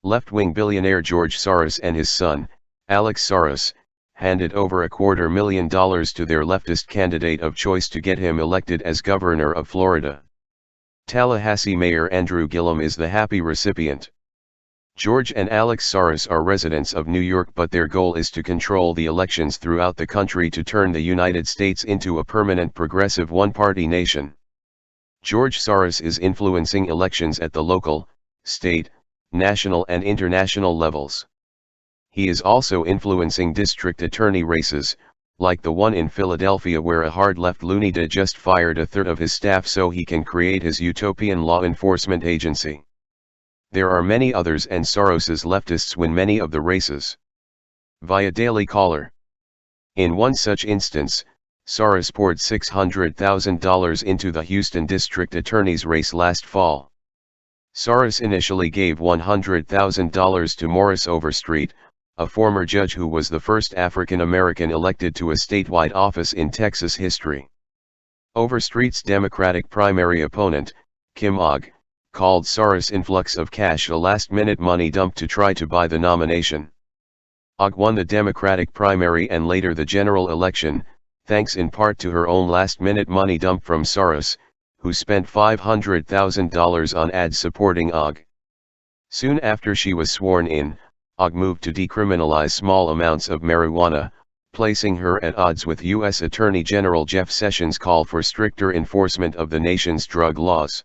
Left-wing billionaire George Soros and his son, Alex Soros, handed over $250,000 to their leftist candidate of choice to get him elected as governor of Florida. Tallahassee Mayor Andrew Gillum is the happy recipient. George and Alex Soros are residents of New York, but their goal is to control the elections throughout the country to turn the United States into a permanent progressive one-party nation. George Soros is influencing elections at the local, state, national and international levels. He is also influencing district attorney races, like the one in Philadelphia where a hard-left loony just fired a third of his staff so he can create his utopian law enforcement agency. There are many others, and Soros's leftists win many of the races. Via Daily Caller. In one such instance, Soros poured $600,000 into the Houston district attorney's race last fall. Soros initially gave $100,000 to Morris Overstreet, a former judge who was the first African American elected to a statewide office in Texas history. Overstreet's Democratic primary opponent, Kim Ogg, called Soros' influx of cash a last-minute money dump to try to buy the nomination. Ogg won the Democratic primary and later the general election, thanks in part to her own last-minute money dump from Soros, who spent $500,000 on ads supporting Ogg. Soon after she was sworn in, Ogg moved to decriminalize small amounts of marijuana, placing her at odds with U.S. Attorney General Jeff Sessions' call for stricter enforcement of the nation's drug laws.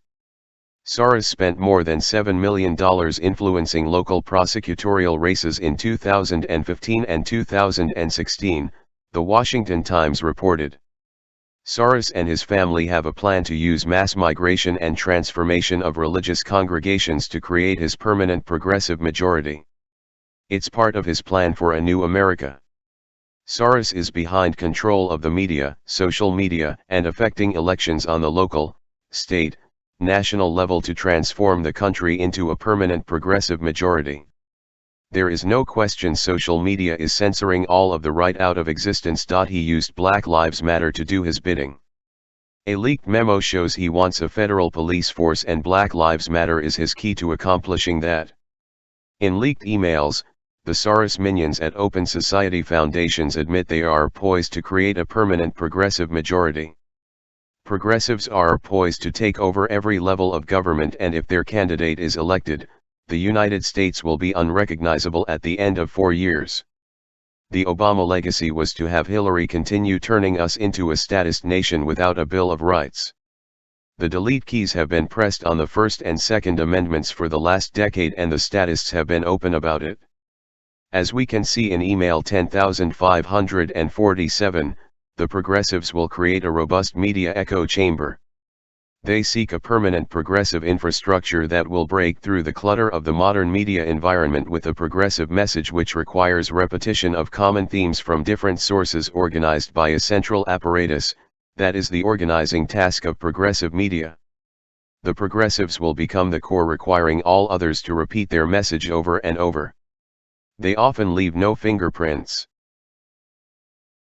Soros spent more than $7 million influencing local prosecutorial races in 2015 and 2016, The Washington Times reported. Soros and his family have a plan to use mass migration and transformation of religious congregations to create his permanent progressive majority. It's part of his plan for a new America. Soros is behind control of the media, social media, and affecting elections on the local, state, national level to transform the country into a permanent progressive majority. There is no question social media is censoring all of the right out of existence. He used Black Lives Matter to do his bidding. A leaked memo shows he wants a federal police force, and Black Lives Matter is his key to accomplishing that. In leaked emails, the Soros minions at Open Society Foundations admit they are poised to create a permanent progressive majority. Progressives are poised to take over every level of government, and if their candidate is elected, the United States will be unrecognizable at the end of 4 years. The Obama legacy was to have Hillary continue turning us into a statist nation without a Bill of Rights. The delete keys have been pressed on the First and Second Amendments for the last decade, and the statists have been open about it. As we can see in email 10,547, the progressives will create a robust media echo chamber. They seek a permanent progressive infrastructure that will break through the clutter of the modern media environment with a progressive message which requires repetition of common themes from different sources organized by a central apparatus. That is the organizing task of progressive media. The progressives will become the core, requiring all others to repeat their message over and over. They often leave no fingerprints.